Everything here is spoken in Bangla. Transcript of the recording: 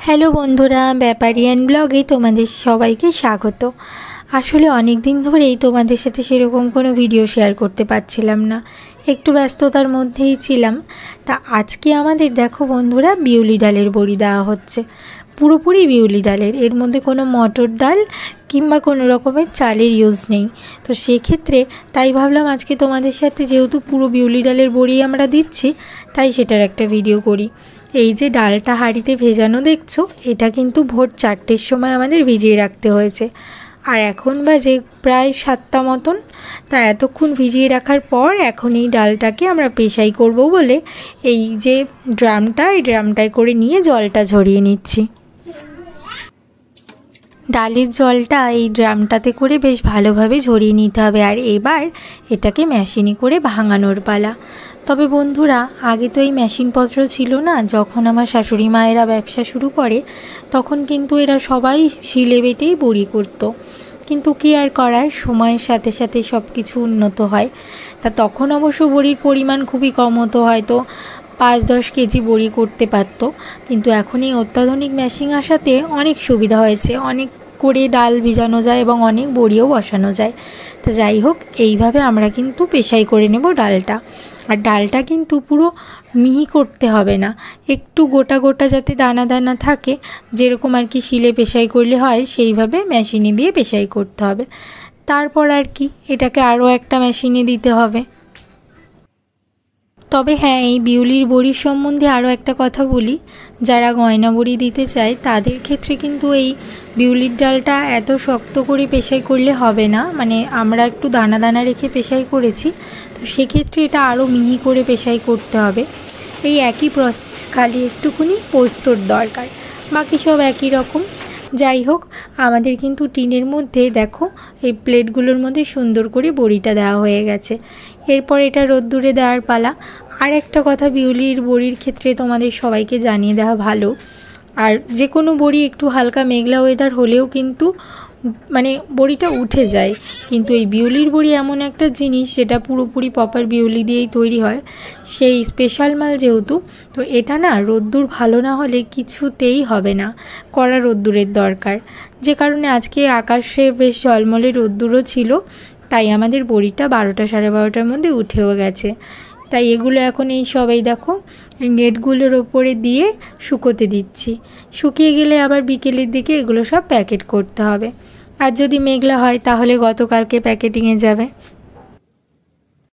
হ্যালো বন্ধুরা, ব্যাপারিয়ান ব্লগে তোমাদের সবাইকে স্বাগত। আসলে অনেক দিন ধরেই তোমাদের সাথে সেরকম কোনো ভিডিও শেয়ার করতে পারছিলাম না, একটু ব্যস্ততার মধ্যেই ছিলাম। তা আজকে আমাদের দেখো বন্ধুরা, বিউলি ডালের বড়ি দেওয়া হচ্ছে, পুরোপুরি বিউলি ডালের, এর মধ্যে কোনো মটর ডাল কিংবা কোনো রকমের চালের ইউজ নেই। তো সেক্ষেত্রে তাই ভাবলাম আজকে তোমাদের সাথে, যেহেতু পুরো বিউলি ডালের বড়ি আমরা দিচ্ছি, তাই সেটার একটা ভিডিও করি। এই যে ডালটা হাঁড়িতে ভেজানো দেখছো, এটা কিন্তু ভোর 4টের সময় আমাদের ভিজিয়ে রাখতে হয়েছে, আর এখন বাজে প্রায় 7টা মতন। তা এতক্ষণ ভিজিয়ে রাখার পর এখন এই ডালটাকে আমরা পেশাই করব বলে এই যে এই ড্রামটায় করে নিয়ে জলটা ঝরিয়ে নিচ্ছি। ডালের জলটা এই ড্রামটাতে করে বেশ ভালোভাবে ঝরিয়ে নিতে হবে, আর এবার এটাকে মেশিনে করে ভাঙানোর পালা। তবে বন্ধুরা, আগে তো এই মেশিনপত্র ছিল না। যখন আমার শাশুড়ি মায়েরা ব্যবসা শুরু করে, তখন কিন্তু এরা সবাই শিলে বেটেই বড়ি করতো। কিন্তু কি আর করার, সময়ের সাথে সাথে সব কিছু উন্নত হয়। তা তখন অবশ্য বড়ির পরিমাণ খুবই কম হতো, হয়তো 5-10 কেজি বড়ি করতে পারতো। কিন্তু এখন এই অত্যাধুনিক মেশিন আসাতে অনেক সুবিধা হয়েছে, অনেক করে ডাল ভিজানো যায় এবং অনেক বড়িও বসানো যায়। তা যাই হোক, এইভাবে আমরা কিন্তু পেশাই করে নেব ডালটা। আর ডালটা কিন্তু পুরো মিহি করতে হবে না, একটু গোটা গোটা যাতে দানা দানা থাকে, যেরকম আর কি শিলে পেশাই করলে হয় সেইভাবে মেশিনে দিয়ে পেশাই করতে হবে। তারপর আর কি এটাকে আরও একটা মেশিনে দিতে হবে। তবে হ্যাঁ, এই বিউলির বড়ির সম্বন্ধে আরও একটা কথা বলি, যারা গয়না বড়ি দিতে চায় তাদের ক্ষেত্রে কিন্তু এই বিউলির ডালটা এত শক্ত করে পেশাই করলে হবে না। মানে আমরা একটু দানা দানা রেখে পেশাই করেছি, তো সেক্ষেত্রে এটা আরও মিহি করে পেশাই করতে হবে। এই একই প্রসেস, খালি একটুখানি পোস্তর দরকার, বাকি সব একই রকম। যাই হোক, আমাদের কিন্তু টিনের মধ্যে দেখো এই প্লেটগুলোর মধ্যে সুন্দর করে বড়িটা দেওয়া হয়ে গেছে। এরপর এটা রোদ্দুরে দেওয়ার পালা। আর একটা কথা বিউলির বড়ির ক্ষেত্রে তোমাদের সবাইকে জানিয়ে দেওয়া ভালো, আর যে কোনো বড়ি একটু হালকা মেঘলা ওয়েদার হলেও কিন্তু মানে বড়িটা উঠে যায়। কিন্তু এই বিউলির বড়ি এমন একটা জিনিস যেটা পুরোপুরি প্রপার বিউলি দিয়েই তৈরি হয়, সেই স্পেশাল মাল যেহেতু, তো এটা না রোদ্দুর ভালো না হলে কিছুতেই হবে না, কড়া রোদ্দুরের দরকার। যে কারণে আজকে আকাশে বেশ ঝলমলে রোদ্দুরও ছিল, তাই আমাদের বড়িটা 12টা সাড়ে 12টার মধ্যে উঠেও গেছে। তাই এগুলো এখন এই সবাই দেখো নেটগুলোর ওপরে দিয়ে শুকোতে দিচ্ছি। শুকিয়ে গেলে আবার বিকেলের দিকে এগুলো সব প্যাকেট করতে হবে। আর যদি মেঘলা হয় তাহলে গতকালকে প্যাকেটিংয়ে যাবে।